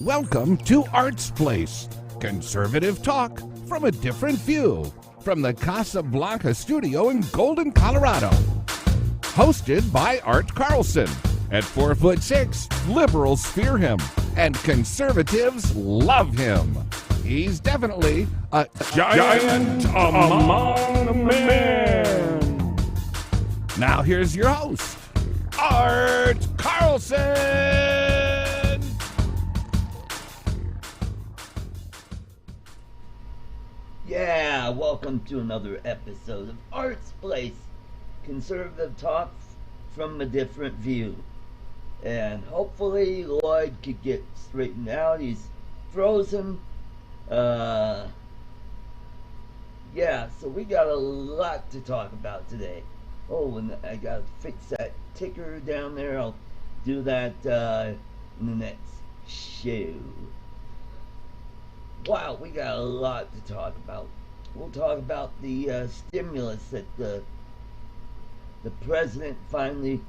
Welcome to Art's Place, conservative talk from a different view, from the Casablanca studio in Golden, Colorado. Hosted by Art Carlson. At 4'6", liberals fear him, and conservatives love him. He's definitely a giant among men. Now here's your host, Art Carlson. Yeah, welcome to another episode of Art's Place, conservative talk from a different view. And hopefully Lloyd could get straightened out. He's frozen. Yeah, so we got a lot to talk about today. Oh, and I gotta fix that ticker down there. I'll do that in the next show. Wow, we got a lot to talk about. We'll talk about the stimulus that the president finally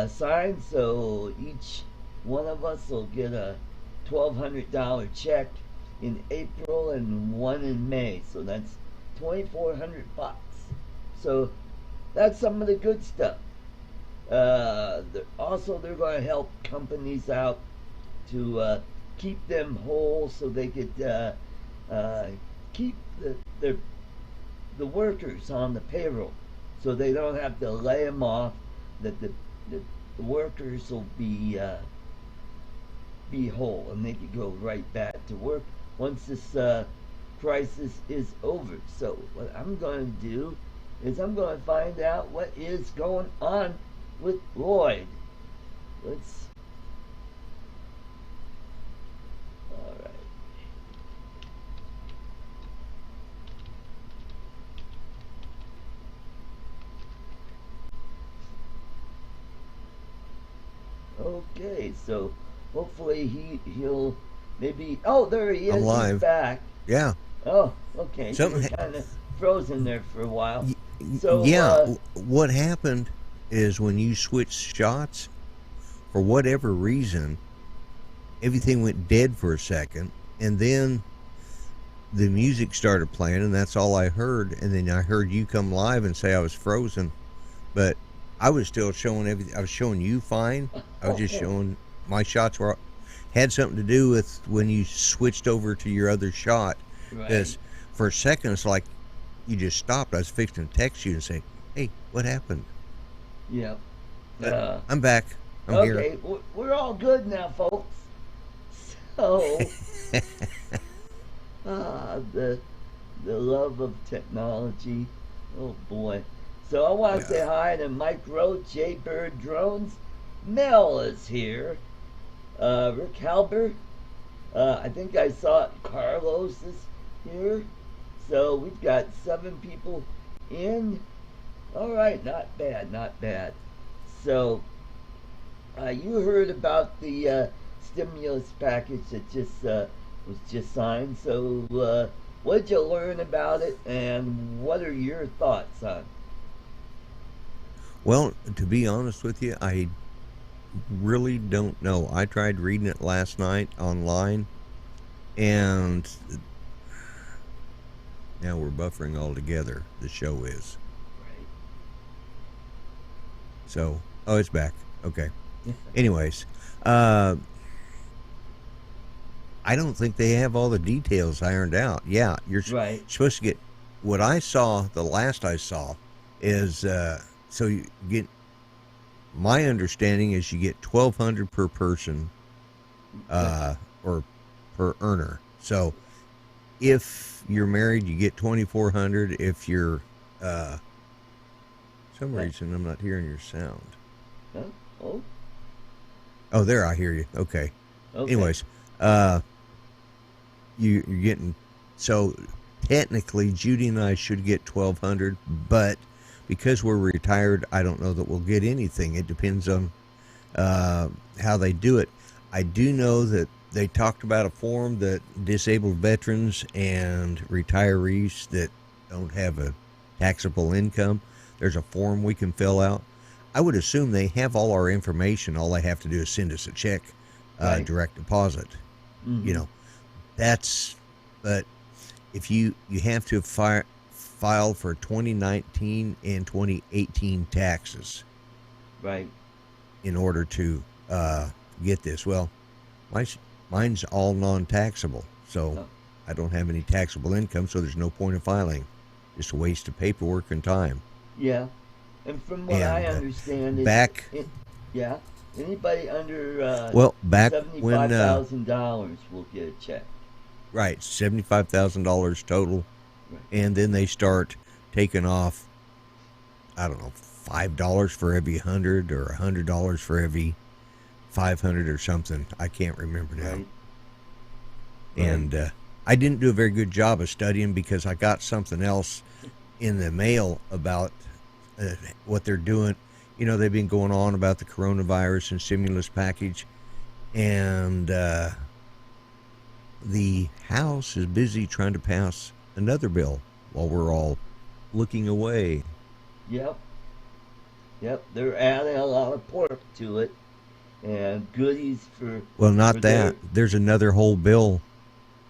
signed, so each one of us will get a $1,200 check in April and one in May, so that's $2,400. So that's some of the good stuff. Also, they're going to help companies out to keep them whole, so they could keep the workers on the payroll, so they don't have to lay them off. That the workers will be whole, and they could go right back to work once this crisis is over. So what I'm going to do is I'm going to find out what is going on with Lloyd. All right. Okay, so hopefully he'll maybe. Oh, there he is. I'm live. He's back. Yeah. Oh, okay. Something kind of frozen there for a while. What happened is when you switched shots, for whatever reason, everything went dead for a second, and then the music started playing, and that's all I heard. And then I heard you come live and say I was frozen, but I was still showing everything. I was showing you fine. I was just showing my shots had something to do with when you switched over to your other shot. Because for a second, it's like you just stopped. I was fixing to text you and say, "Hey, what happened?" Yeah. I'm back. I'm here. Okay, we're all good now, folks. So, the love of technology. Oh boy. So I want to say hi to Mike Roach, Jaybird Drones. Mel is here. Rick Halber. I think I saw Carlos is here. So we've got 7 people in. All right, not bad. So you heard about the stimulus package that was just signed. So what did you learn about it, and what are your thoughts on it? Well, to be honest with you, I really don't know. I tried reading it last night online, and now we're buffering altogether. The show is. Right. So, it's back. Okay. Anyways, I don't think they have all the details ironed out. Yeah, you're supposed to get, what I saw, the last I saw, is, so you get, my understanding is you get $1,200 per person, or per earner. So if you're married, you get $2,400. If you're, some reason I'm not hearing your sound. Oh, there, I hear you. Okay. Anyways, you're getting, so technically Judy and I should get $1,200, but because we're retired, I don't know that we'll get anything. It depends on how they do it. I do know that they talked about a form that disabled veterans and retirees that don't have a taxable income, there's a form we can fill out. I would assume they have all our information. All they have to do is send us a check, direct deposit. You know, that's. But if you have to file for 2019 and 2018 taxes, Right. in order to get this. Well, mine's all non-taxable, so Oh. I don't have any taxable income, so there's no point in filing. Just a waste of paperwork and time. Yeah. And from what I And understand, back, yeah, anybody under well, back when, $75,000 will get a check. right, $75,000 total, Right. and then they start taking off, I don't know, $5 for every 100 or $100 for every 500 or something. I can't remember now. Right. And I didn't do a very good job of studying because I got something else in the mail about what they're doing. You know, they've been going on about the coronavirus and stimulus package, and the House is busy trying to pass another bill while we're all looking away. Yep. Yep. They're adding a lot of pork to it and goodies for. Well, not for that. There's another whole bill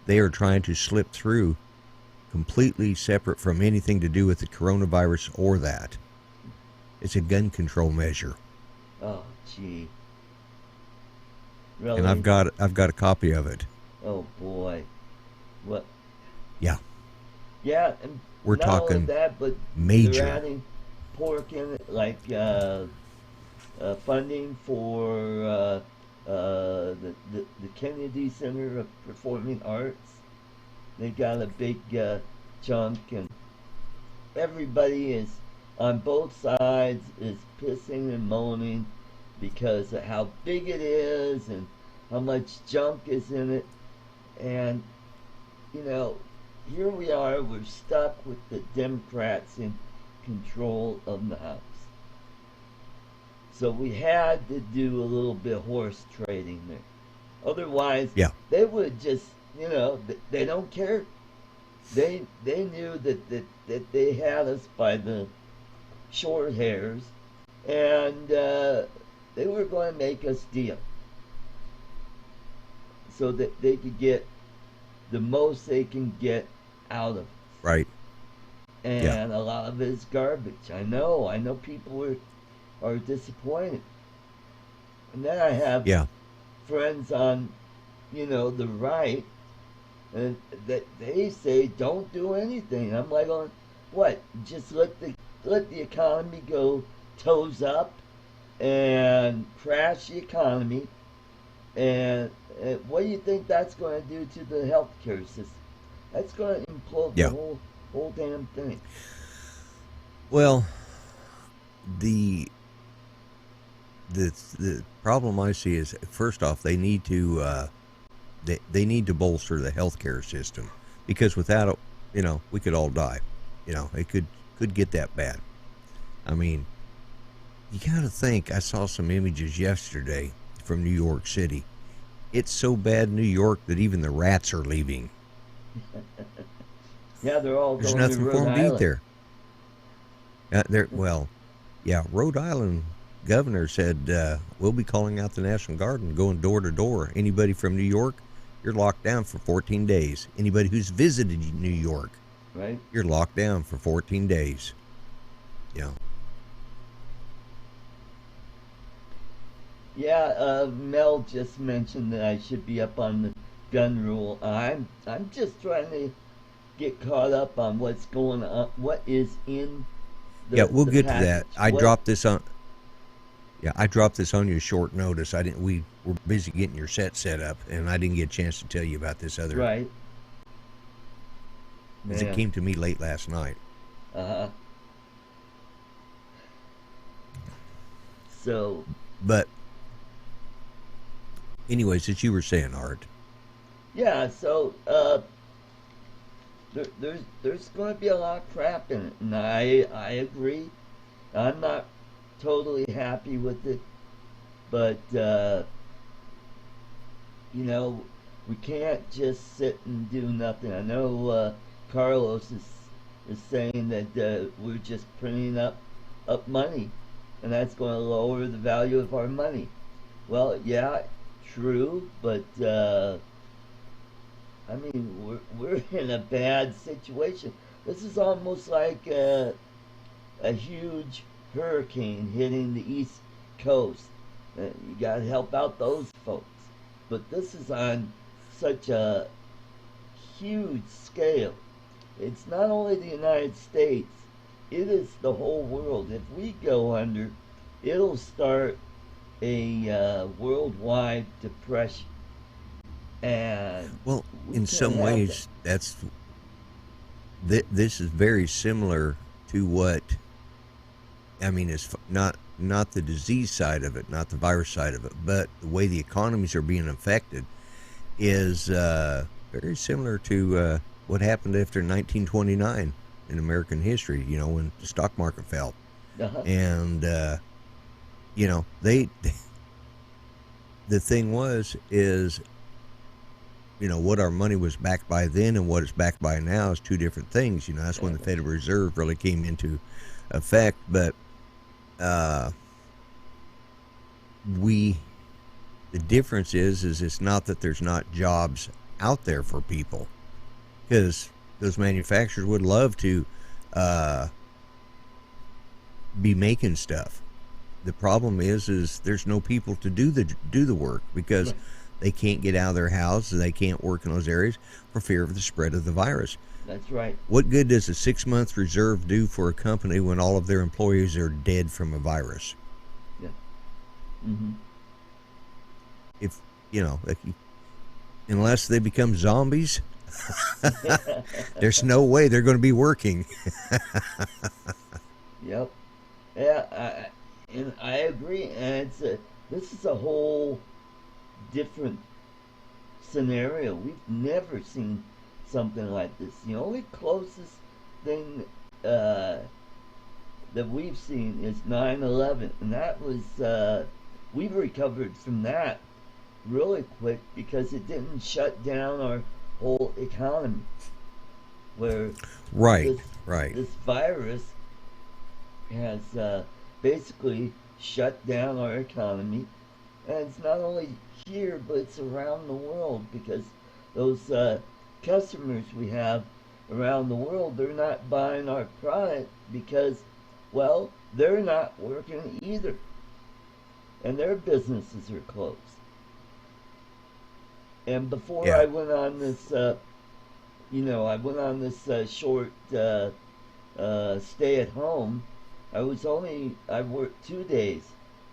they are trying to slip through, completely separate from anything to do with the coronavirus or that. It's a gun control measure. Oh, gee. Really? And I've got a copy of it. Oh boy. What? Yeah. Yeah, and We're not talking only that, but major. they're adding pork in it, like funding for the Kennedy Center of Performing Arts. They got a big chunk, and everybody is on both sides is pissing and moaning because of how big it is and how much junk is in it. And you know, here we are, we're stuck with the Democrats in control of the House. So we had to do a little bit of horse trading there. Otherwise, Yeah. they would just, you know, they don't care. They knew that they had us by the short hairs, and they were going to make us deal so that they could get the most they can get out of it. Right. And a lot of it is garbage. I know people are disappointed. And then I have friends on, you know, the right, and that they say don't do anything. I'm like, going, what? Just let the economy go toes up and crash the economy, and what do you think that's going to do to the healthcare system? That's going to implode the whole damn thing. Well, the problem I see is, first off, they need to they need to bolster the healthcare system, because without it, you know, we could all die. You know, it could get that bad. I mean, you got to think. I saw some images yesterday from New York City. It's so bad in New York that even the rats are leaving. Yeah, they're all There's going nothing to for Rhode them to Island. eat there. Well, yeah, Rhode Island governor said we'll be calling out the National Guard and going door to door. Anybody from New York, you're locked down for 14 days. Anybody who's visited New York, right, you're locked down for 14 days. Yeah. Yeah, Mel just mentioned that I should be up on the gun rule. I'm just trying to get caught up on what's going on, what is in the we'll the get to package. that. I dropped this on you short notice. We were busy getting your set up, and I didn't get a chance to tell you about this other. Right. Because it came to me late last night. Uh-huh. So. But anyways, as you were saying, Art. Yeah, so there's going to be a lot of crap in it, and I agree. I'm not totally happy with it, but you know, we can't just sit and do nothing. I know Carlos is saying that we're just printing up money, and that's going to lower the value of our money. Well, yeah, true, but I mean, we're in a bad situation. This is almost like a huge hurricane hitting the East Coast. You got to help out those folks. But this is on such a huge scale. It's not only the United States, it is the whole world. If we go under, it'll start a worldwide depression. And Well, we in can't some have ways, this is very similar to what I mean. It's not the disease side of it, not the virus side of it, but the way the economies are being affected is very similar to what happened after 1929 in American history. You know, when the stock market fell, that. and you know they. The thing is you know what our money was backed by then and what it's backed by now is two different things. You know, that's when the Federal Reserve really came into effect. But the difference is it's not that there's not jobs out there for people, because those manufacturers would love to be making stuff. The problem is there's no people to do the work because they can't get out of their house, they can't work in those areas for fear of the spread of the virus. That's right. What good does a 6-month reserve do for a company when all of their employees are dead from a virus? Yeah. Mm-hmm. If you know, unless they become zombies, there's no way they're going to be working. Yep. Yeah, and I agree. And this is a whole different scenario. We've never seen something like this. The only closest thing that we've seen is 9/11, and that was we've recovered from that really quick because it didn't shut down our whole economy. Where this virus has basically shut down our economy, and it's not only here but it's around the world because those customers we have around the world, they're not buying our product because, well, they're not working either, and their businesses are closed. And before I went on this short stay at home, I worked 2 days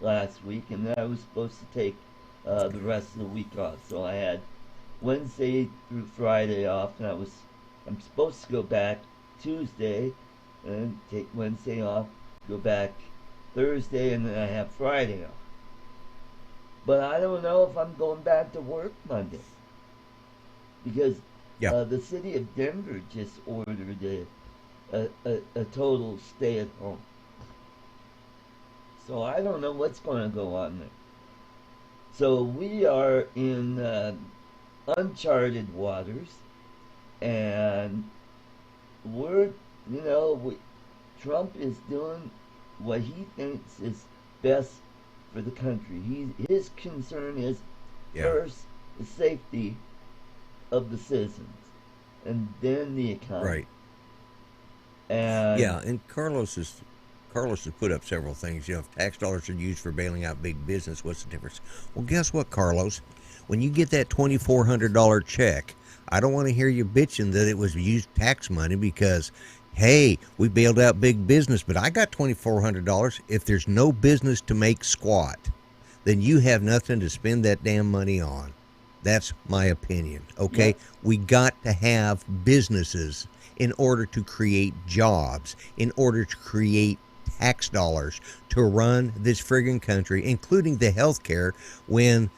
last week, and then I was supposed to take the rest of the week off. So I had Wednesday through Friday off, and I'm supposed to go back Tuesday and take Wednesday off, go back Thursday, and then I have Friday off. But I don't know if I'm going back to work Monday because the city of Denver just ordered a total stay at home. So I don't know what's going to go on there. So we are in uncharted waters, and Trump is doing what he thinks is best for the country. His concern is first the safety of the citizens, and then the economy. Right. And and Carlos has put up several things. You know, if tax dollars are used for bailing out big business, what's the difference? Well, guess what, Carlos? When you get that $2,400 check, I don't want to hear you bitching that it was used tax money because, hey, we bailed out big business, but I got $2,400. If there's no business to make squat, then you have nothing to spend that damn money on. That's my opinion, okay? Yeah. We got to have businesses in order to create jobs, in order to create tax dollars to run this friggin' country, including the health care, when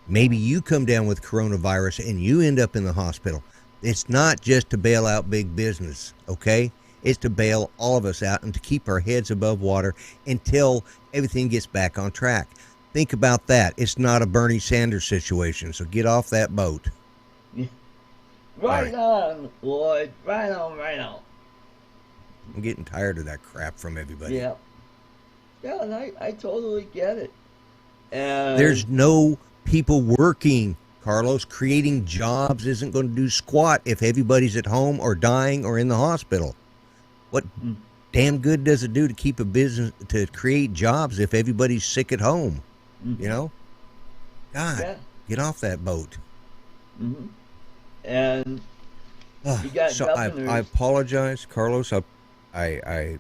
maybe you come down with coronavirus and you end up in the hospital. It's not just to bail out big business, okay? It's to bail all of us out and to keep our heads above water until everything gets back on track. Think about that. It's not a Bernie Sanders situation, so get off that boat. Right on, Lloyd. Right on. I'm getting tired of that crap from everybody. Yeah, and I totally get it. And there's no people working Carlos, creating jobs isn't going to do squat if everybody's at home or dying or in the hospital. What damn good does it do to keep a business, to create jobs if everybody's sick at home? You know? God, get off that boat. And you got so governors. I apologize, Carlos. I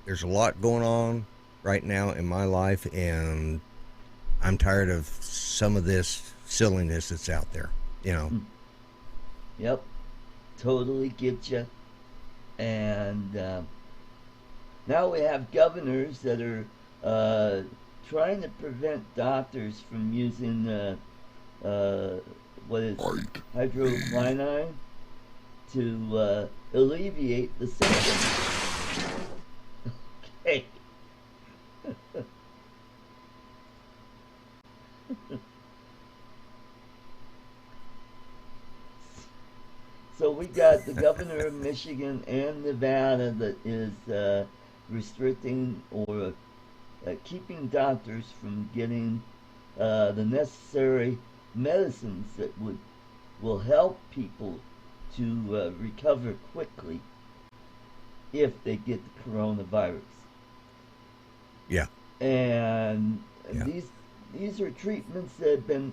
there's a lot going on right now in my life, and I'm tired of some of this silliness that's out there, you know. Yep, totally get you. And now we have governors that are trying to prevent doctors from using what is hydroquinine to alleviate the symptoms. Okay. So we got the governor of Michigan and Nevada that is restricting or keeping doctors from getting the necessary medicines that will help people to recover quickly if they get the coronavirus. Yeah. And these are treatments that have been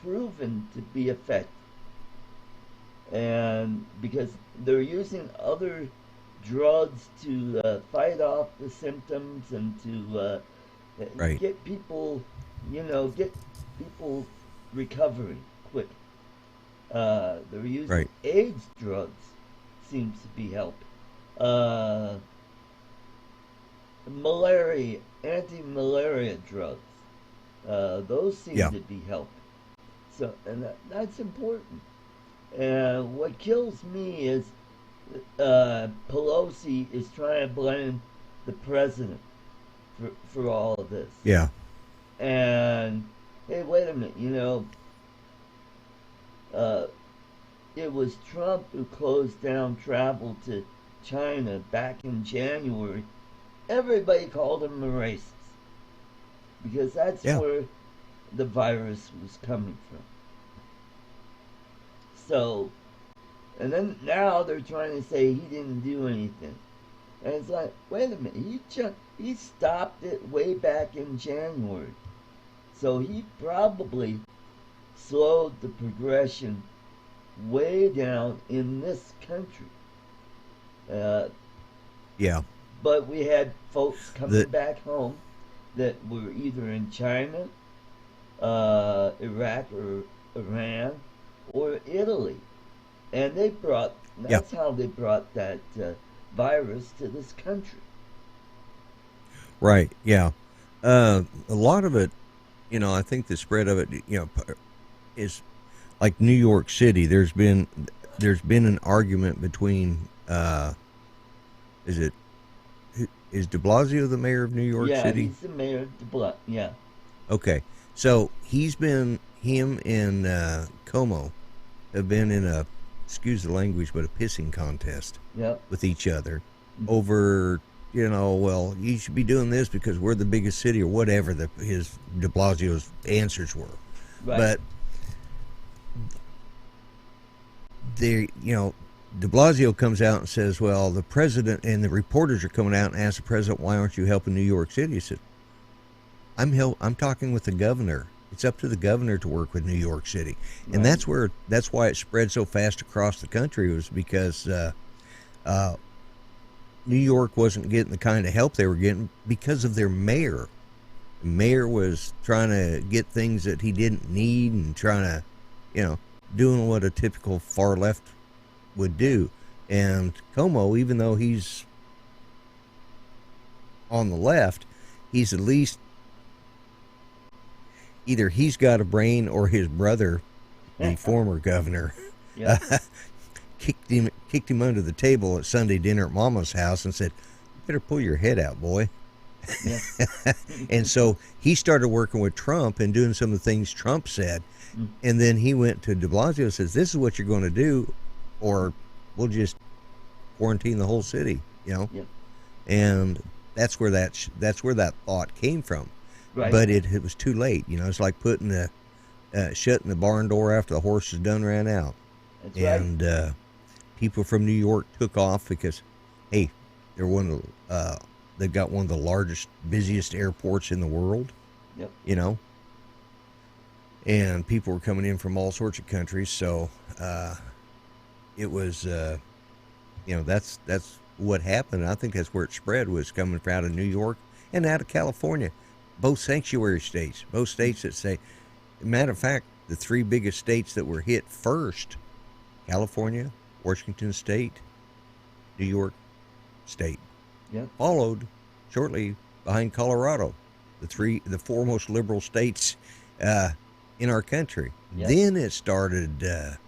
proven to be effective. And because they're using other drugs to fight off the symptoms and to get people, get people recovering quick. They're using AIDS drugs, seems to be helping. Malaria, anti-malaria drugs, those seem to be helping. So, and that's important. And what kills me is Pelosi is trying to blame the president for all of this. Yeah. And hey, wait a minute, it was Trump who closed down travel to China back in January. Everybody called him a racist because that's where the virus was coming from. So, and then now they're trying to say he didn't do anything. And it's like, wait a minute, he stopped it way back in January. So he probably slowed the progression way down in this country. But we had folks coming back home that were either in China, Iraq, or Iran, or Italy, and that's how they brought that virus to this country. Right. Yeah. A lot of it, I think the spread of it, is like New York City. There's been an argument between is de Blasio the mayor of New York City? Yeah, he's the mayor of de Blasio. Yeah. Okay, so him and Como have been in a, excuse the language, but a pissing contest with each other over, well, you should be doing this because we're the biggest city or whatever his de Blasio's answers were. Right. But de Blasio comes out and says, well, the president and the reporters are coming out and ask the president, why aren't you helping New York City? He said, I'm talking with the governor. It's up to the governor to work with New York City. And that's why it spread so fast across the country, was because New York wasn't getting the kind of help they were getting because of their mayor. The mayor was trying to get things that he didn't need and trying to, doing what a typical far left would do. And Como, even though he's on the left, he's at least either he's got a brain or his brother, the former governor, kicked him under the table at Sunday dinner at Mama's house and said, "You better pull your head out, boy." Yeah. And so he started working with Trump and doing some of the things Trump said. And then he went to de Blasio and says, "This is what you're going to do, or we'll just quarantine the whole city," Yep. And that's where that thought came from. Right. But it was too late. It's like putting shutting the barn door after the horses done ran out. That's And people from New York took off because, hey, they're they've got one of the largest, busiest airports in the world. Yep. You know, and people were coming in from all sorts of countries, so it was, that's what happened. I think that's where it spread, was coming out of New York and out of California, both sanctuary states, both states that say, matter of fact, the three biggest states that were hit first: California, Washington State, New York State. Yep. Followed shortly behind Colorado, the four most liberal states in our country. Yep. Then it started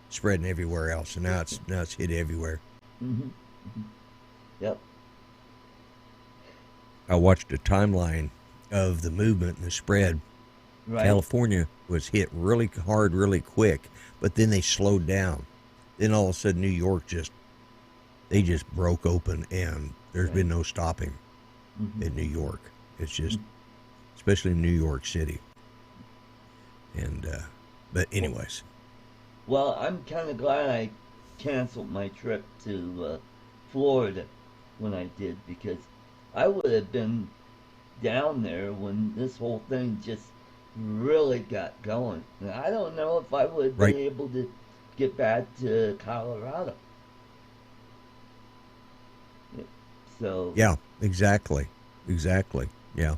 spreading everywhere else, and now it's hit everywhere. Mm-hmm. Mm-hmm. Yep. I watched a timeline of the movement and the spread. Right. California was hit really hard, really quick, but then they slowed down. Then all of a sudden, New York just broke open, and there's been no stopping in New York. It's just, especially in New York City. And, but anyways. Well, I'm kind of glad I canceled my trip to Florida when I did, because I would have been down there when this whole thing just really got going. And I don't know if I would have been able to get back to Colorado. So yeah, exactly, yeah.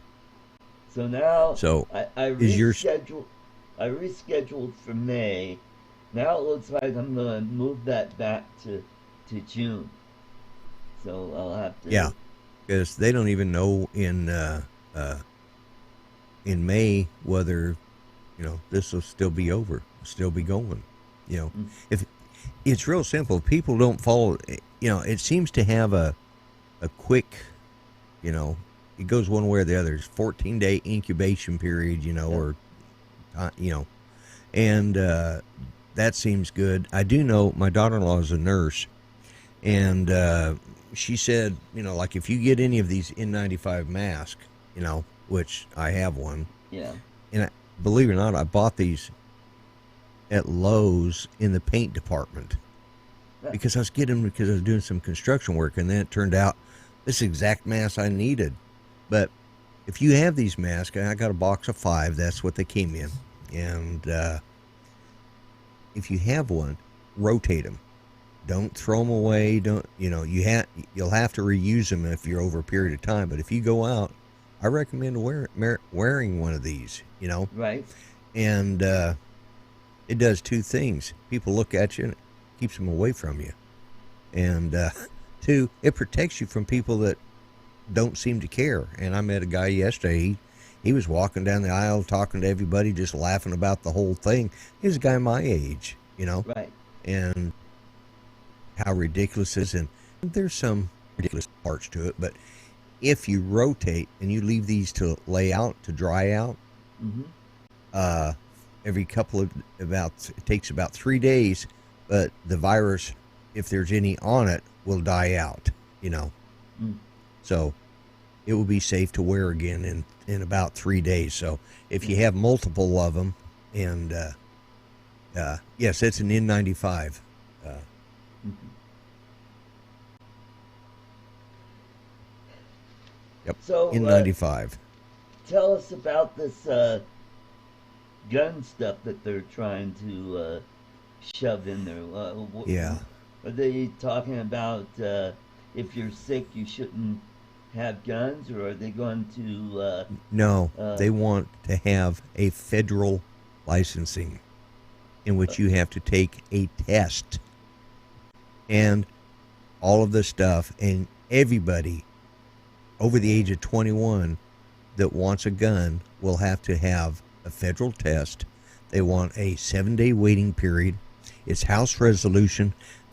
So now, so I rescheduled for May. Now it looks like I'm gonna move that back to June. So I'll have to. Yeah, because they don't even know in May whether this will still be over, still be going. If it's real simple, people don't follow. It seems to have a quick, it goes one way or the other. It's 14-day incubation period, or, and that seems good. I do know my daughter-in-law is a nurse, and she said, like if you get any of these N95 masks, which I have one. Yeah. And believe it or not, I bought these at Lowe's in the paint department because I was doing some construction work, and then it turned out this exact mask I needed. But if you have these masks, I got a box of 5. That's what they came in. And if you have one, rotate them. Don't throw them away. You'll have to reuse them if you're over a period of time. But if you go out, I recommend wearing one of these. Right. And it does two things. People look at you and it keeps them away from you. And 2, it protects you from people that don't seem to care. And I met a guy yesterday. He was walking down the aisle talking to everybody, just laughing about the whole thing. He was a guy my age, Right. And how ridiculous it is. And there's some ridiculous parts to it. But if you rotate and you leave these to lay out, to dry out, every it takes about 3 days, but the virus, if there's any on it, will die out, So it will be safe to wear again in about 3 days. So if you have multiple of them, and yes, it's an N95. Yep. So N95. Tell us about this gun stuff that they're trying to shove in there. Yeah. Are they talking about if you're sick you shouldn't have guns, or are they going to... No, they want to have a federal licensing in which you have to take a test and all of this stuff, and everybody over the age of 21 that wants a gun will have to have a federal test. They want a 7-day waiting period. It's House Resolution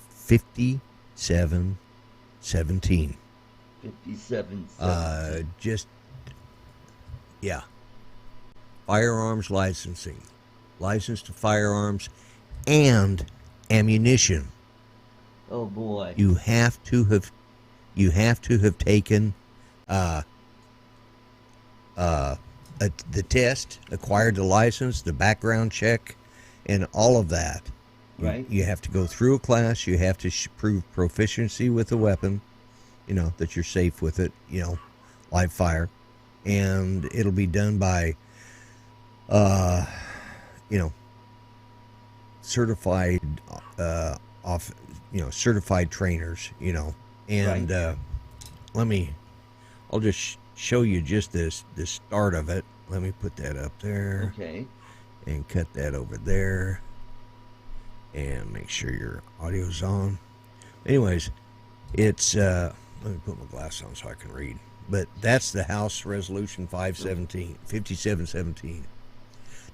5717. 5717. Firearms licensing. License to firearms and ammunition. Oh boy. You have to have taken the test, acquired the license, the background check, and all of that. Right. You have to go through a class. You have to prove proficiency with the weapon, that you're safe with it, live fire. And it'll be done by, certified, certified trainers, and Right. I'll just show you just the start of it. Let me put that up there. Okay. And cut that over there. And make sure your audio's on. Anyways, it's, let me put my glasses on so I can read. But that's the House Resolution 5717.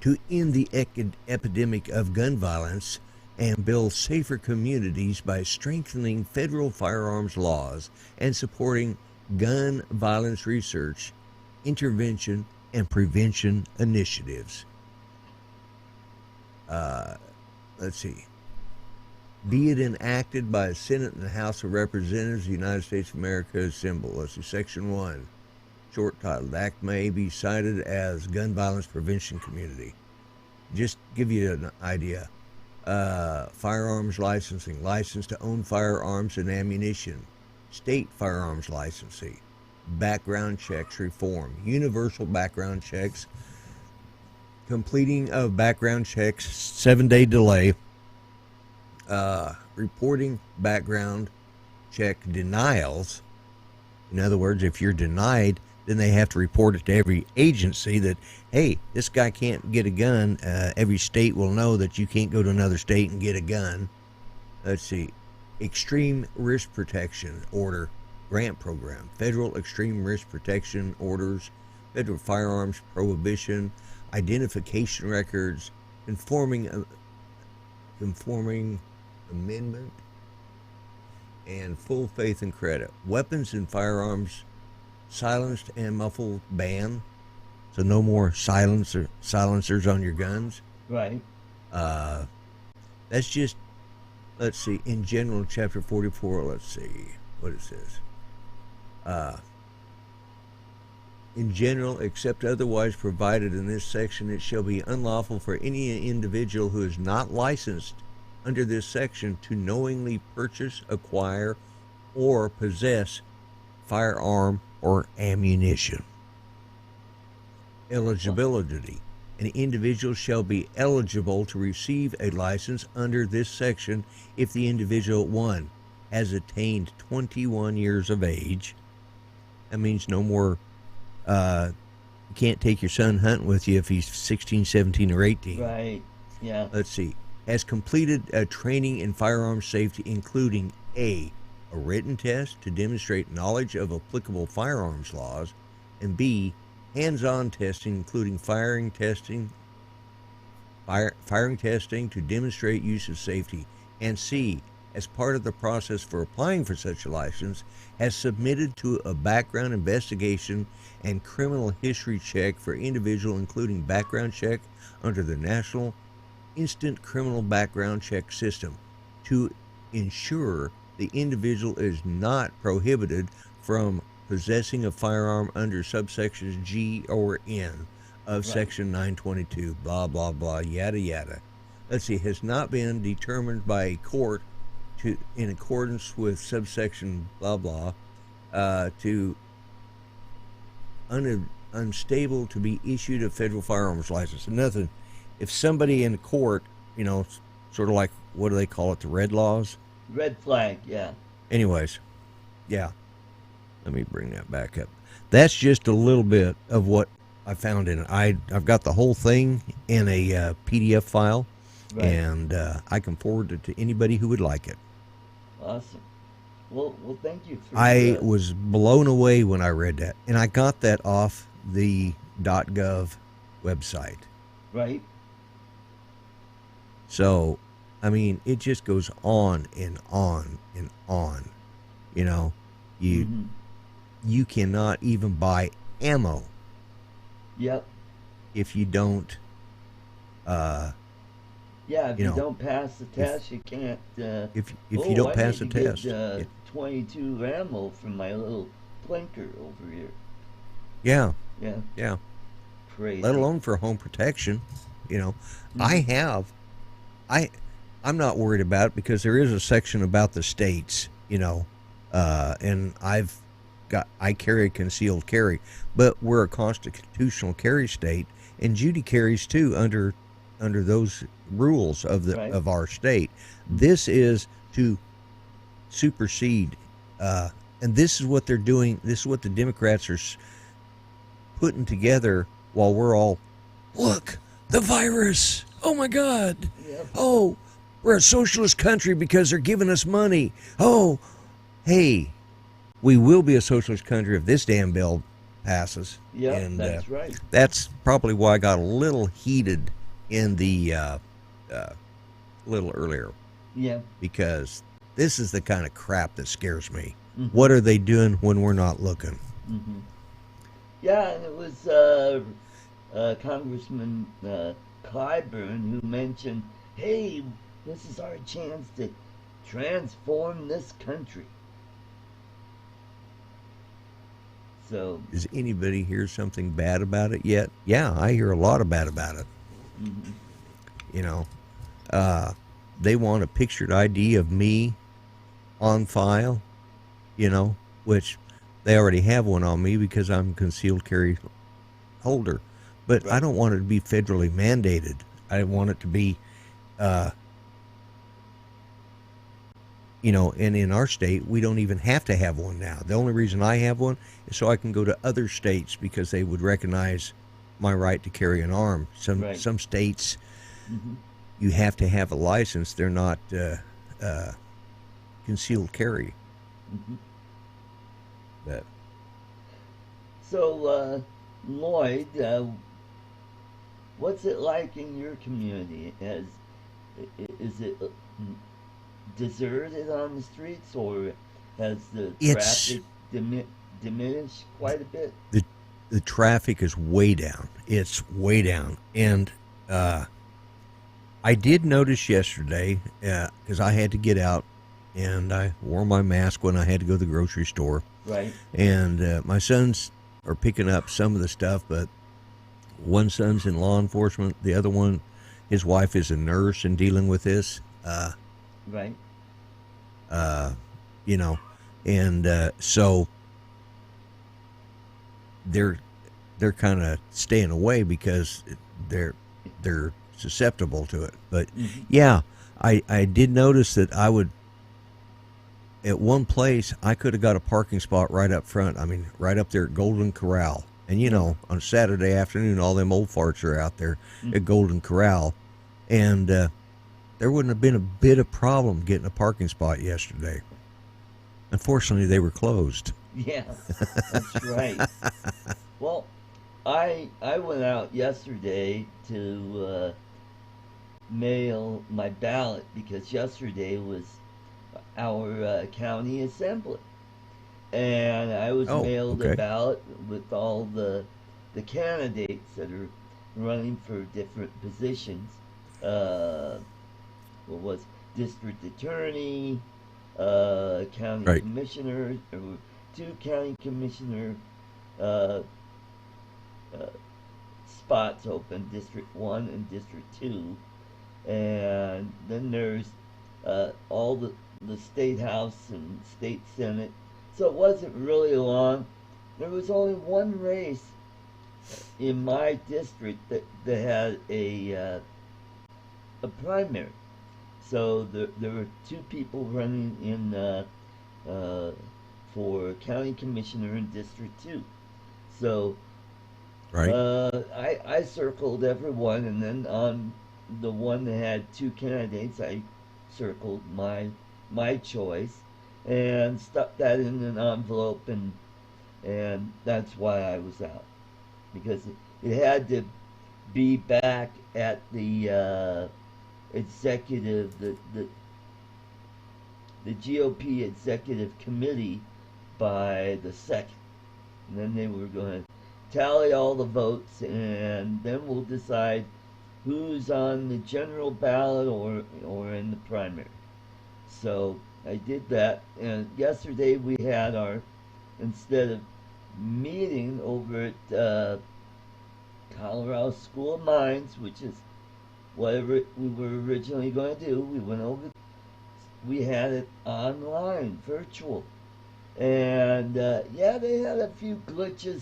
To end the epidemic of gun violence and build safer communities by strengthening federal firearms laws and supporting gun violence research, intervention, and prevention initiatives. Let's see. Be it enacted by the Senate and the House of Representatives of the United States of America as symbol. Let's see, Section 1, short title. The act may be cited as Gun Violence Prevention Community. Just give you an idea. Firearms licensing, license to own firearms and ammunition, state firearms licensing, background checks reform, universal background checks, completing of background checks, 7-day delay, reporting background check denials. In other words, if you're denied, then they have to report it to every agency that, hey, this guy can't get a gun. Every state will know that you can't go to another state and get a gun. Let's see. Extreme Risk Protection Order Grant Program, Federal Extreme Risk Protection Orders, Federal Firearms Prohibition, Identification Records, Conforming Amendment, and Full Faith and Credit. Weapons and Firearms Silenced and Muffled Ban. So no more silencers on your guns. Right. That's just, let's see, in general, Chapter 44, let's see what it says. In general, except otherwise provided in this section, it shall be unlawful for any individual who is not licensed under this section to knowingly purchase, acquire, or possess firearm or ammunition. Eligibility. An individual shall be eligible to receive a license under this section if the individual, 1, has attained 21 years of age. That means no more, you can't take your son hunting with you if he's 16, 17, or 18. Right. Yeah. Let's see. Has completed a training in firearm safety, including A, a written test to demonstrate knowledge of applicable firearms laws, and B, hands-on testing, including firing testing to demonstrate use of safety, and C, as part of the process for applying for such a license, has submitted to a background investigation and criminal history check for individual, including background check under the National Instant Criminal Background Check System, to ensure the individual is not prohibited from possessing a firearm under subsections G or N of Section 922, blah, blah, blah, yada, yada. Let's see, has not been determined by a court to, in accordance with subsection blah, blah, to unstable to be issued a federal firearms license. Nothing. If somebody in court, sort of like, what do they call it, the red laws? Red flag, yeah. Anyways, yeah. Let me bring that back up. That's just a little bit of what I found in it. I've got the whole thing in a PDF file, and I can forward it to anybody who would like it. Awesome. Well, thank you. I was blown away when I read that, and I got that off the .gov website. Right. So, I mean, it just goes on and on and on. You cannot even buy ammo. Yep. If you don't. If you don't pass the test, you can't. If you don't pass the test. Get, 22 ammo from my little plinker over here. Yeah. Yeah. Yeah. crazy. let alone for home protection. Mm-hmm. I'm not worried about it because there is a section about the states, and I carry a concealed carry, but we're a constitutional carry state, and Judy carries too under those rules of our state. This is to supersede, and this is what they're doing. This is what the Democrats are putting together while we're all, look, the virus. Oh my God. Yep. Oh, we're a socialist country because they're giving us money. Oh, hey, we will be a socialist country if this damn bill passes. Yeah, and that's right. That's probably why I got a little heated in the little earlier. Yeah. Because this is the kind of crap that scares me. Mm-hmm. What are they doing when we're not looking? Mm-hmm. Yeah, and it was Congressman Clyburn who mentioned, hey, this is our chance to transform this country. So, does anybody hear something bad about it yet? Yeah, I hear a lot of bad about it. mm-hmm. They want a pictured ID of me on file, which they already have one on me because I'm a concealed carry holder. But Right. I don't want it to be federally mandated. I want it to be, and in our state, we don't even have to have one now. The only reason I have one is so I can go to other states because they would recognize my right to carry an arm. Some states, Mm-hmm. you have to have a license. They're not concealed carry. Mm-hmm. But So, Lloyd, what's it like in your community? Is it deserted on the streets, or has the traffic diminished quite a bit? The traffic is way down. It's way down. And I did notice yesterday, because I had to get out, and I wore my mask when I had to go to the grocery store. Right. And my sons are picking up some of the stuff, but one son's in law enforcement. The other one, his wife is a nurse and dealing with this. Right. And so they're kind of staying away because they're susceptible to it. But Mm-hmm. yeah, I did notice that I would, at one place, I could have got a parking spot right up front. I mean, right up there at Golden Corral. And on Saturday afternoon, all them old farts are out there at Golden Corral. And there wouldn't have been a bit of problem getting a parking spot yesterday. Unfortunately, they were closed. Yeah, that's right. Well, I went out yesterday to mail my ballot because yesterday was our county assembly, and I was mailed a ballot with all the candidates that are running for different positions. What was district attorney, county commissioner, or 2 county commissioner spots open, District 1 and District 2. And then there's all the state house and state senate. So it wasn't really long. There was only one race in my district that had a primary. So there were 2 people running in for county commissioner in District 2. So I circled everyone, and then on the one that had 2 candidates, I circled my choice and stuck that in an envelope, and that's why I was out, because it had to be back at the executive, the GOP executive committee by the 2nd, and then they were going to tally all the votes, and then we'll decide who's on the general ballot or in the primary. So I did that, and yesterday we had instead of meeting over at Colorado School of Mines, which is whatever we were originally going to do. We went over, we had it online, virtual. And yeah, they had a few glitches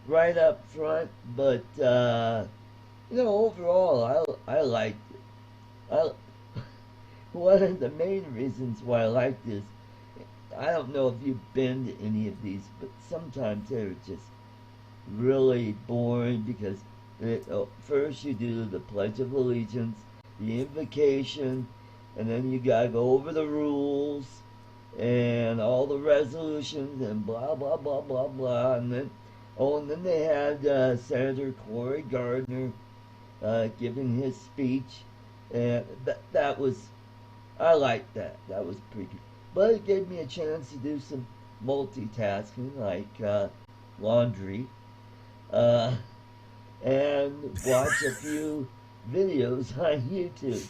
right up front, but overall, I liked it. One of the main reasons why I liked this, I don't know if you've been to any of these, but sometimes they're just really boring because first you do the Pledge of Allegiance, the invocation, and then you gotta go over the rules and all the resolutions and blah blah blah blah blah, and then they had Senator Cory Gardner giving his speech, and that was, I liked that. That was pretty good. But it gave me a chance to do some multitasking, like laundry, and watch a few videos on YouTube.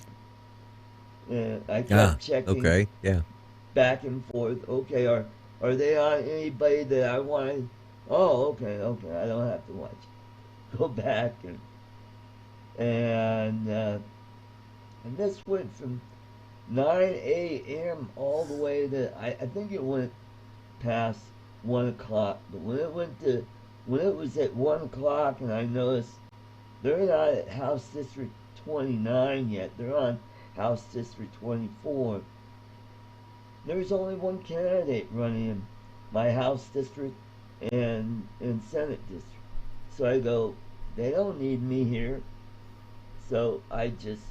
I kept checking back and forth. Okay, are they on anybody that I want? Oh, okay, I don't have to watch. Go back and this went from 9 a.m. all the way to I think it went past 1 o'clock. But when it was at 1 o'clock, and I noticed they're not at House District 29 yet. They're on House District 24. There's only one candidate running in my House District and Senate District. So I go, they don't need me here. So I just,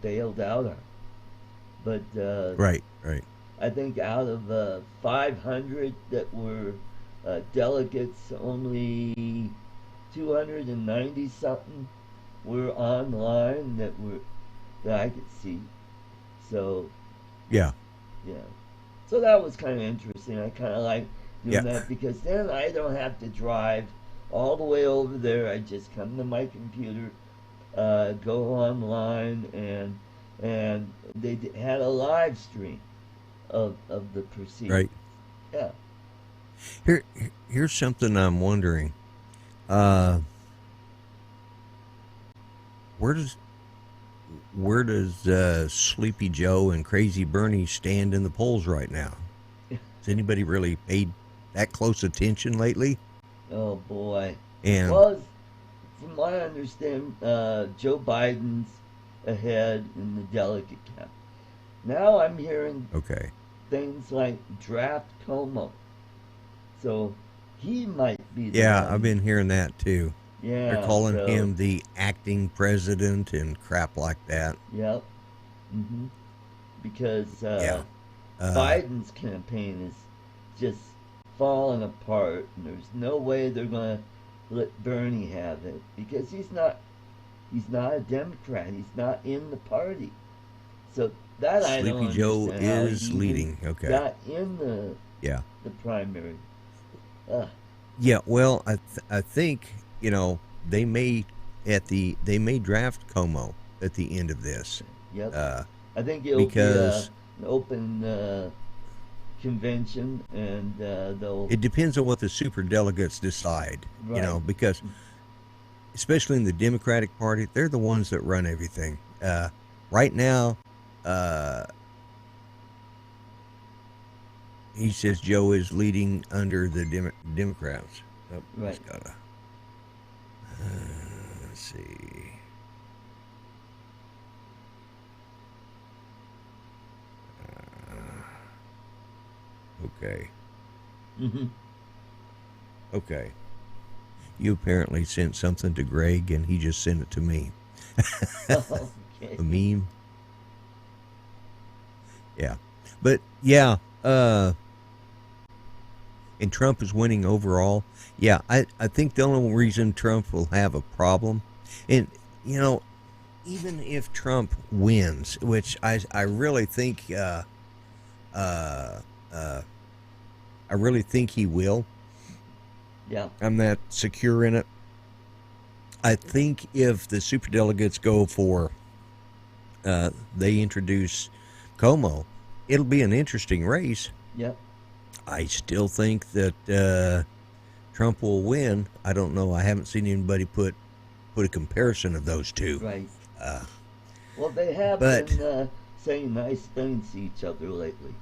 bailed out on it. But right. I think out of 500 that were delegates, only 290 something were online that I could see. So yeah. So that was kind of interesting. I kind of like doing that because then I don't have to drive all the way over there. I just come to my computer, go online, and they had a live stream of the proceedings. Right. Yeah. Here's something I'm wondering. Where does Sleepy Joe and Crazy Bernie stand in the polls right now? Has anybody really paid that close attention lately? Oh boy. And well, from what I understand, Joe Biden's ahead in the delegate count. Now I'm hearing things like Draft Como. So he might be the one. I've been hearing that too. Yeah, they're calling him the acting president and crap like that. Yep. Because Biden's campaign is just falling apart, and there's no way they're going to let Bernie have it because he's not a Democrat. He's not in the party. So that I don't understand. Sleepy Joe is leading. Okay. Got in the primary. Yeah. Well, I think they may draft Como at the end of this. Yep. I think it'll be an open convention, and they'll. It depends on what the superdelegates decide. Right. Because especially in the Democratic Party, they're the ones that run everything. Right now, he says Joe is leading under the Democrats. Oh, right. Let's see. Okay. Okay. You apparently sent something to Greg, and he just sent it to me. Okay. A meme. Yeah. But, yeah, and Trump is winning overall. Yeah, I think the only reason Trump will have a problem, and, even if Trump wins, which I really think, I really think he will. Yeah. I'm not secure in it. I think if the superdelegates go for, they introduce Como, it'll be an interesting race. Yep. I still think that Trump will win. I don't know. I haven't seen anybody put put a comparison of those two. Right. Uh, Well, they have but been saying nice things to each other lately.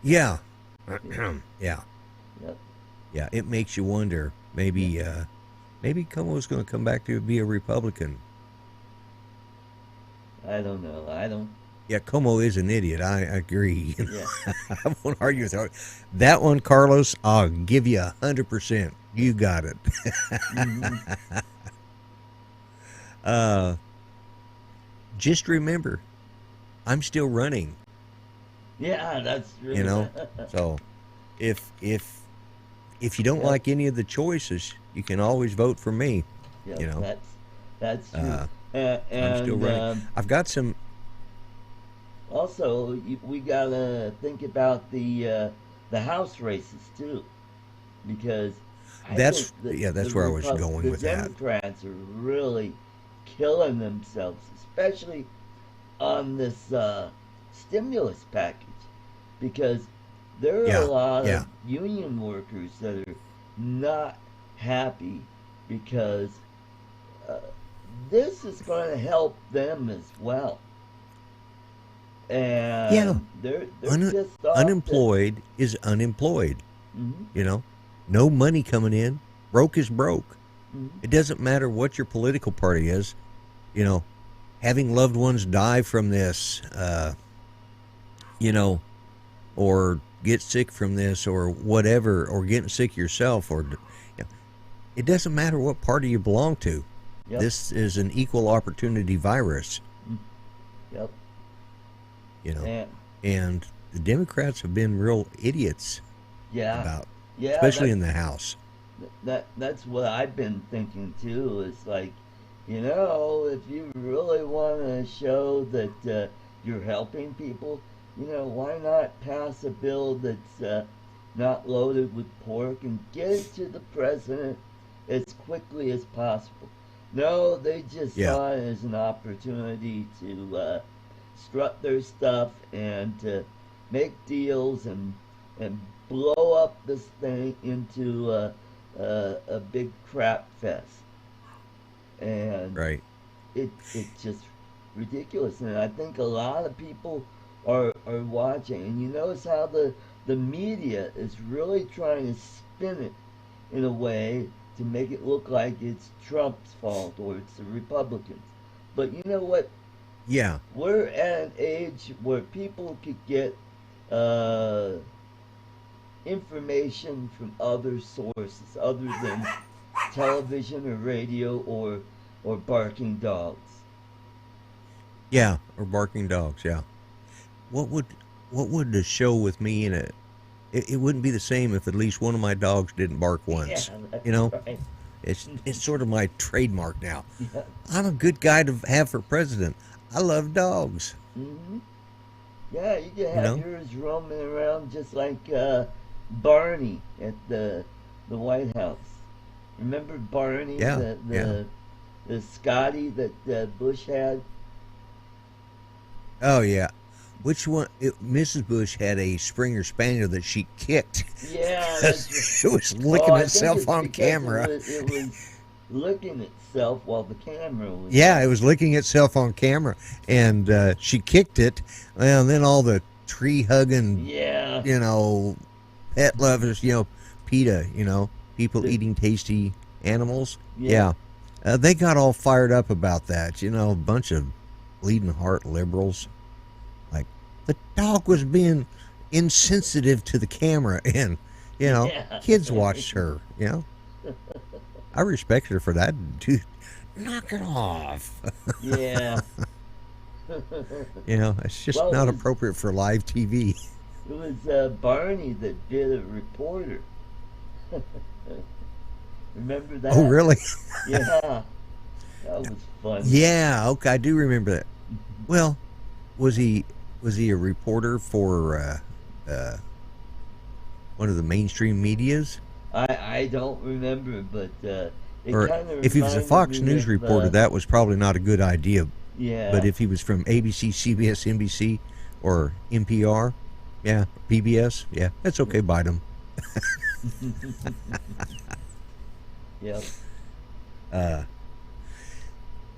yeah, yeah, Yep. yeah. It makes you wonder. Maybe Cuomo's going to come back to be a Republican. I don't know. I don't. Yeah, Como is an idiot. I agree. Yeah. I won't argue with that. That one, Carlos, I'll give you 100%. You got it. Mm-hmm. Just remember, I'm still running. Yeah, that's true. You know, so if you don't Yep. like any of the choices, you can always vote for me. Yep, You know, that's true. I'm still running. I've got some. Also, we gotta think about the House races too, because That's think that's where I was going with that. The Democrats are really killing themselves, especially on this stimulus package, because there are a lot of union workers that are not happy because this is going to help them as well. And they're just unemployed is unemployed. Mm-hmm. You know, no money coming in. Broke is broke. Mm-hmm. It doesn't matter what your political party is. You know, having loved ones die from this, you know, or get sick from this or whatever, or getting sick yourself, or you know, it doesn't matter what party you belong to. Yep. This is an equal opportunity virus. Yep. You know, and the Democrats have been real idiots. Yeah. Especially in the House. That's what I've been thinking too. Is like, you know, if you really want to show that you're helping people, you know, why not pass a bill that's not loaded with pork and get it to the president as quickly as possible? No, they just saw it as an opportunity to strut their stuff and to make deals and blow up this thing into a big crap fest. And it's just ridiculous. And I think a lot of people are watching. And you notice how the media is really trying to spin it in a way to make it look like it's Trump's fault or it's the Republicans. But you know what? Yeah. We're at an age where people could get information from other sources other than television or radio or barking dogs. Yeah, or barking dogs, yeah. What would the show with me in it? It wouldn't be the same if at least one of my dogs didn't bark once. Yeah, that's you know? right. It's sort of my trademark now. Yeah. I'm a good guy to have for president. I love dogs. Mm-hmm. Yeah, you can have yours roaming around just like Barney at the White House. Remember Barney, the Scotty that Bush had? Oh yeah, which one? Mrs. Bush had a Springer Spaniel that she kicked. Yeah, it was licking itself on camera. It was licking itself while the camera was. Yeah, it was licking itself on camera, and she kicked it, and then all the tree hugging, you know, pet lovers, you know, PETA, you know, people eating tasty animals. Yeah. They got all fired up about that, you know, a bunch of bleeding heart liberals. Like, the dog was being insensitive to the camera, and, you know, kids watched her, you know. I respect her for that. Dude, knock it off. Yeah. You know, it's just not appropriate for live TV. It was Barney that did a reporter. Remember that? Oh, really? Yeah. That was fun. Yeah, okay, I do remember that. Well, was he a reporter for one of the mainstream medias? I don't remember, but it or kind of if he was a Fox News reporter, that was probably not a good idea. Yeah. But if he was from ABC, CBS, NBC, or NPR, yeah, PBS, yeah, that's okay. Bite him. Yep. I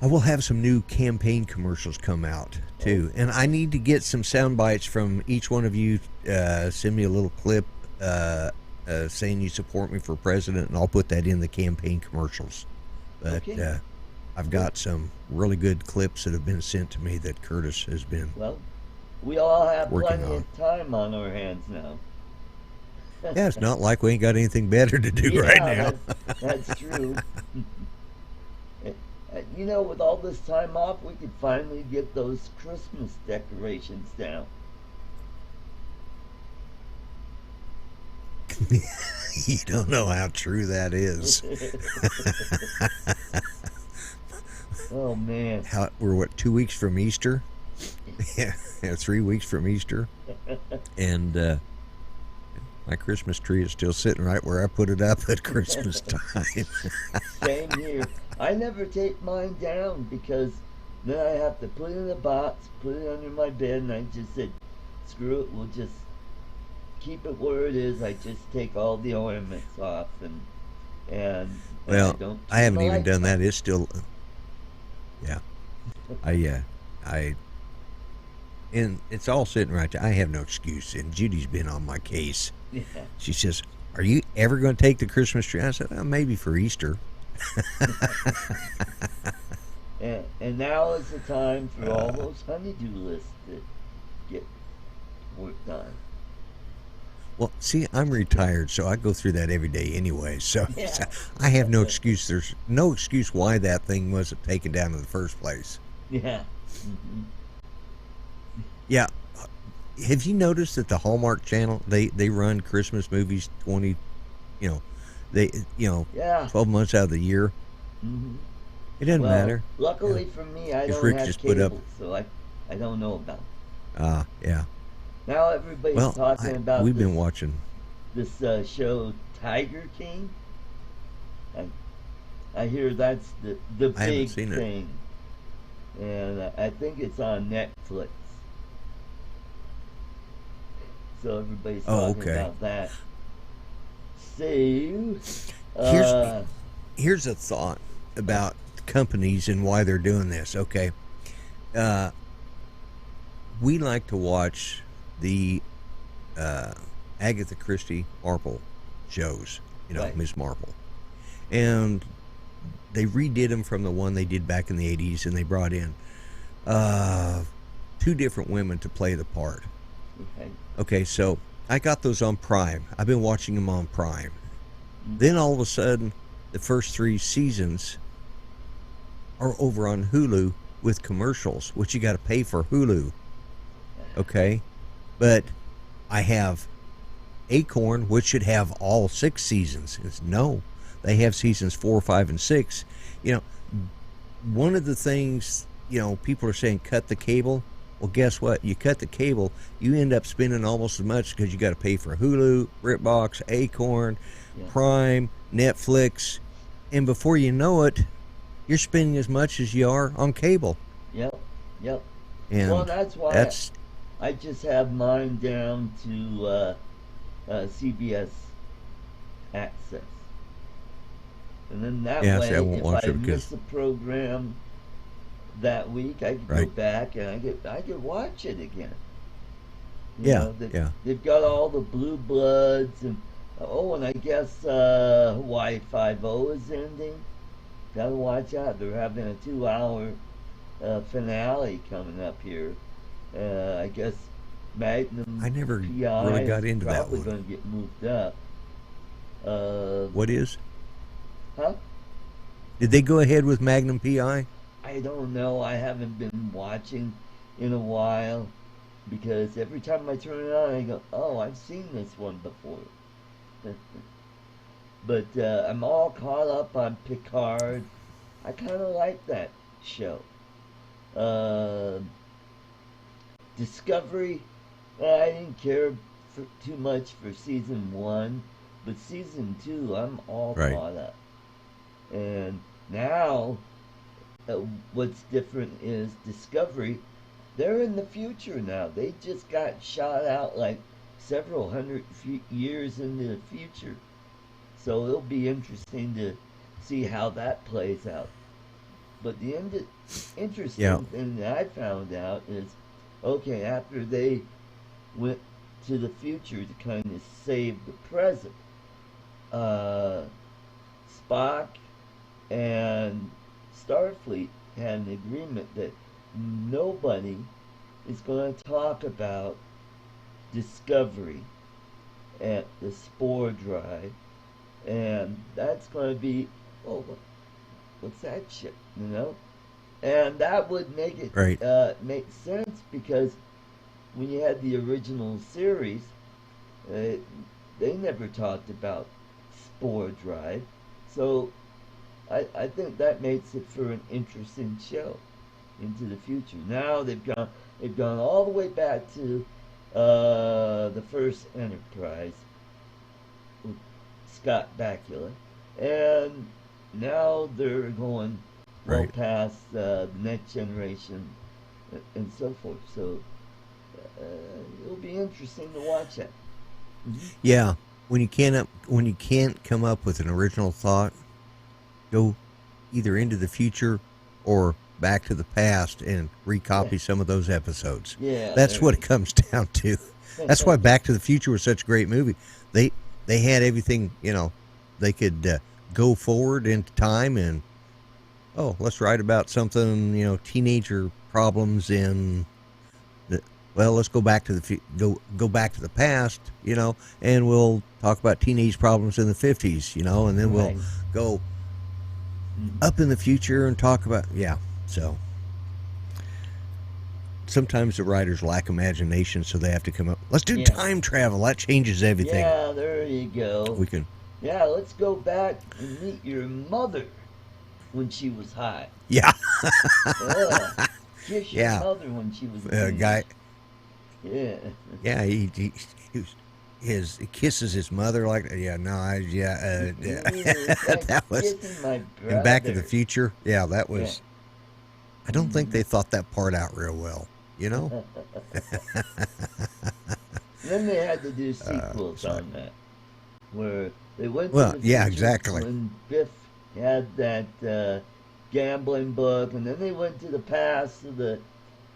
will have some new campaign commercials come out too, and I need to get some sound bites from each one of you. Send me a little clip saying you support me for president, and I'll put that in the campaign commercials. But I've got some really good clips that have been sent to me that Curtis has been. Well, we all have plenty on. of time on our hands now. Yeah, it's not like we ain't got anything better to do right now. That's true. You know, with all this time off, we could finally get those Christmas decorations down. You don't know how true that is. Oh, man. We're 2 weeks from Easter? Yeah, 3 weeks from Easter. And my Christmas tree is still sitting right where I put it up at Christmas time. Same here. I never take mine down because then I have to put it in a box, put it under my bed, and I just said, screw it, we'll just keep it where it is. I just take all the ornaments off, and well, I haven't even done that. It's still, yeah. And it's all sitting right there. I have no excuse, and Judy's been on my case. Yeah. She says, "Are you ever going to take the Christmas tree?" I said, "Maybe for Easter." and now is the time for all those honeydew lists to get work done. Well, see, I'm retired, so I go through that every day anyway. So I have no excuse. There's no excuse why that thing wasn't taken down in the first place. Yeah. Mm-hmm. Yeah. Have you noticed that the Hallmark Channel, they run Christmas movies 20, 12 months out of the year? Mm-hmm. It doesn't matter. Luckily for me, I don't have cable, so I don't know about it. Yeah. Now everybody's talking about we've been watching this show Tiger King. I hear that's the big thing. And I think it's on Netflix. So everybody's talking about that. So, here's a thought about companies and why they're doing this. Okay. We like to watch the Agatha Christie Marple shows, Miss Marple. And they redid them from the one they did back in the 80s, and they brought in 2 different women to play the part. Okay, so I got those on Prime. I've been watching them on Prime. Then all of a sudden, the first 3 seasons are over on Hulu with commercials, which you got to pay for Hulu. Okay, but I have Acorn, which should have all 6 seasons. No, they have seasons 4, 5, and 6. One of the things, people are saying cut the cable. Well, guess what? You cut the cable, you end up spending almost as much because you got to pay for Hulu, Britbox, Acorn, Prime, Netflix, and before you know it, you're spending as much as you are on cable. Yep. And well, that's why I just have mine down to CBS Access. And then that way, if I miss a program that week, I can go back and I could watch it again. They've got all the Blue Bloods and and I guess Hawaii 5-0 is ending. Gotta watch out. They're having a 2-hour finale coming up here. I guess Magnum I never PI really got into that one. Probably going to get moved up. What is? Huh? Did they go ahead with Magnum PI? I don't know. I haven't been watching in a while because every time I turn it on, I go, "Oh, I've seen this one before." But I'm all caught up on Picard. I kind of like that show. Discovery, I didn't care too much for season 1, but season 2, I'm all caught up. And now, what's different is Discovery, they're in the future now. They just got shot out like several hundred years into the future. So it'll be interesting to see how that plays out. But the interesting Yeah. thing that I found out is, okay, after they went to the future to kind of save the present, uh, Spock and Starfleet had an agreement that nobody is going to talk about Discovery at the spore drive, and that's going to be, oh, what's that ship, you know? And that would make it Right. make sense, because when you had the original series, they never talked about spore drive, so I think that makes it for an interesting show into the future. Now they've gone all the way back to the first Enterprise with Scott Bakula, and now they're going well Right. past the Next Generation and so forth. So it'll be interesting to watch that. Mm-hmm. Yeah. When you can't come up with an original thought, go either into the future or back to the past and recopy some of those episodes. Yeah, That's what it comes down to. That's why Back to the Future was such a great movie. They had everything, they could go forward into time and, let's write about something, teenager problems in let's go back to go back to the past, and we'll talk about teenage problems in the 50s, and then we'll go up in the future and talk about, so sometimes the writers lack imagination, so they have to come up, let's do time travel. That changes everything. Yeah, there you go. We can. Yeah, let's go back and meet your mother when she was hot. Yeah. Kiss your mother when she was a guy. Yeah. Yeah, he kisses his mother like, that was in Back to the Future. Yeah, that was. I don't think they thought that part out real well, Then they had to do sequels on that, where they went to the future exactly. when Biff had that gambling book, and then they went to the past of the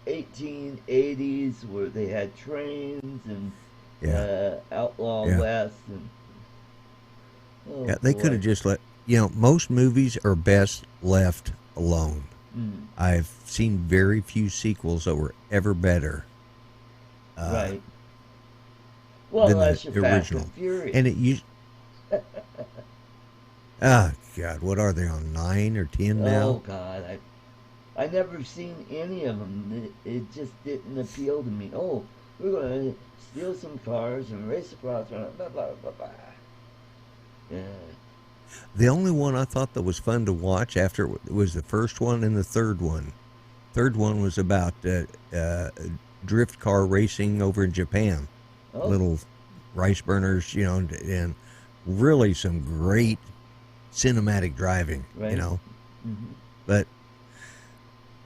1880s where they had trains and Outlaw West, and they could have just let most movies are best left alone. I've seen very few sequels that were ever better right. Well, than that's the your original. Fast and Furious. And it used. Oh God, what are they on, 9 or 10 now? Oh God, I never seen any of them. It just didn't appeal to me. Oh, we're going to steal some cars and race across, blah, blah, blah, blah. Yeah. The only one I thought that was fun to watch after was the first one and the third one. Third one was about drift car racing over in Japan. Oh. Little rice burners, and really some great cinematic driving, right. Mm-hmm. But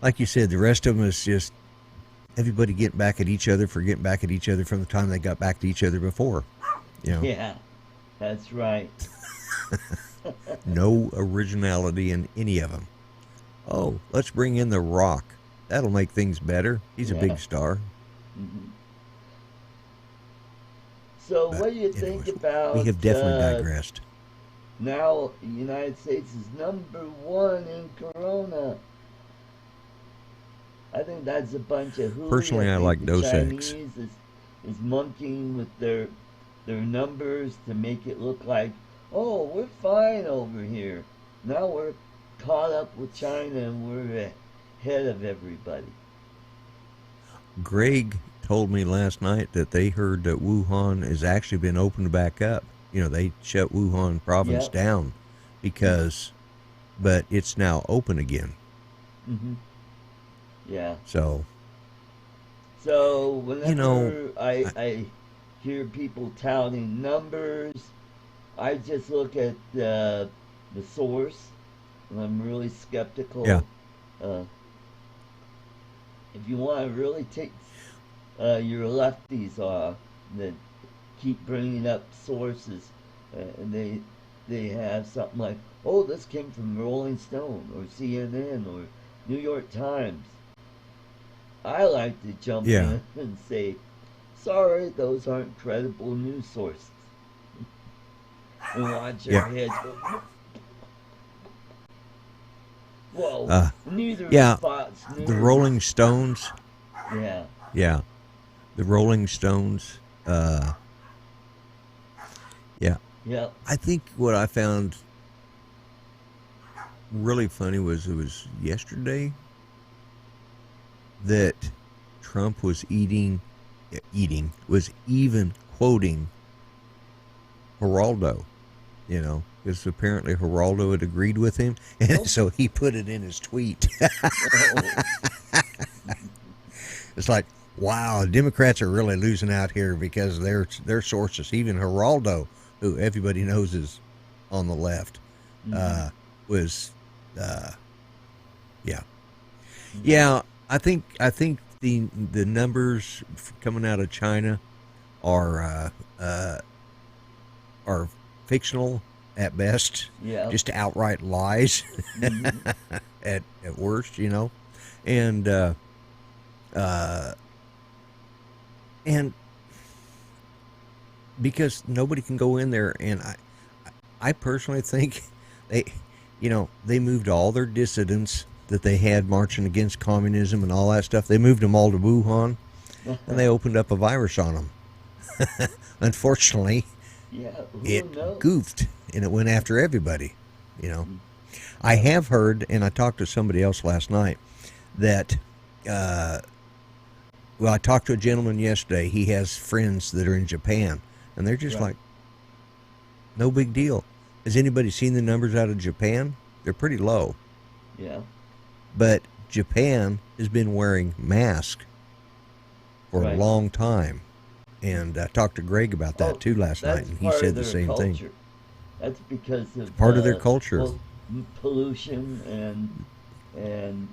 like you said, the rest of them is just everybody getting back at each other from the time they got back to each other before. Yeah, that's right. No originality in any of them. Oh, let's bring in The Rock. That'll make things better. He's a big star. Mm-hmm. So what do you think about... We have definitely digressed. Now the United States is #1 in Corona. I think that's a bunch of hooey. Personally, I like Dos Chinese Equis. is monkeying with their numbers to make it look like, oh, we're fine over here. Now we're caught up with China and we're ahead of everybody. Greg told me last night that they heard that Wuhan has actually been opened back up. They shut Wuhan province down but it's now open again. Mm-hmm. Yeah. So whenever I hear people touting numbers, I just look at the source, and I'm really skeptical. Yeah. If you want to really take your lefties off that keep bringing up sources, and they they have something like, oh, this came from Rolling Stone or CNN or New York Times. I like to jump Yeah. in and say, sorry, those aren't credible news sources. And watch your heads go, whoa, neither Yeah, Fox News. the Rolling Stones. Yeah. Yeah, the Rolling Stones. Yeah. Yep. I think what I found really funny was it was yesterday that Trump was even quoting Geraldo, because apparently Geraldo had agreed with him, and so he put it in his tweet. It's like, wow, Democrats are really losing out here because their sources, even Geraldo, who everybody knows is on the left, was, yeah. Yeah, I think the numbers coming out of China are fictional at best, just outright lies at worst, and because nobody can go in there, and I personally think they moved all their dissidents that they had marching against communism and all that stuff. They moved them all to Wuhan, and they opened up a virus on them. Unfortunately, it goofed, and it went after everybody. I have heard, and I talked to somebody else last night, that, I talked to a gentleman yesterday. He has friends that are in Japan, and they're just like, no big deal. Has anybody seen the numbers out of Japan? They're pretty low. Yeah. But Japan has been wearing masks for a long time. And I talked to Greg about that too last night, and he said the same thing. That's because of part of their culture. Pollution and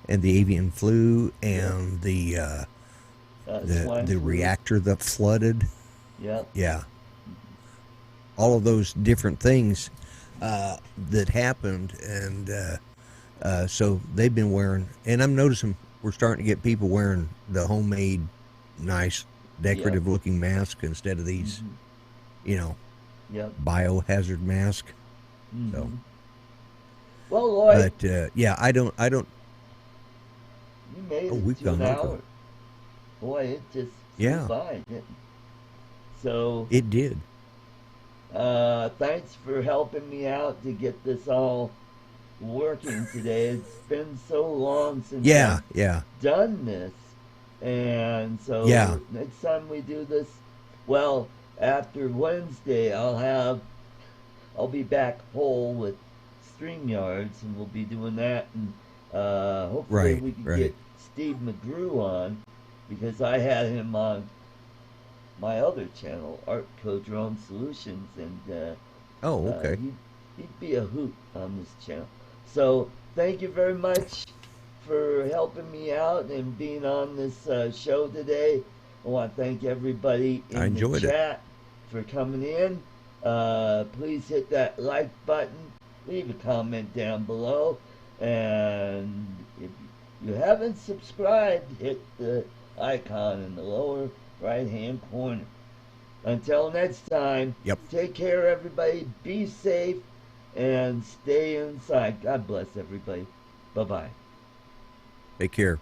the avian flu and the reactor that flooded. Yeah. All of those different things that happened, and so they've been wearing, and I'm noticing we're starting to get people wearing the homemade, nice, decorative-looking mask instead of these, biohazard mask. So, well, Lloyd, but I don't. You made it we've to an gone hour. over. Boy, it just flew by, didn't it? So it did. Thanks for helping me out to get this all working today. It's been so long since I've done this. And so next time we do this, after Wednesday, I'll be back whole with StreamYards, and we'll be doing that. And hopefully we can get Steve McGrew on, because I had him on my other channel, Art Drone Solutions, and he'd be a hoot on this channel. So thank you very much for helping me out and being on this show today. I want to thank everybody in the chat for coming in. Please hit that like button, leave a comment down below, and if you haven't subscribed, hit the icon in the lower right hand corner. Until next time, take care, everybody. Be safe and stay inside. God bless everybody. Bye-bye. Take care.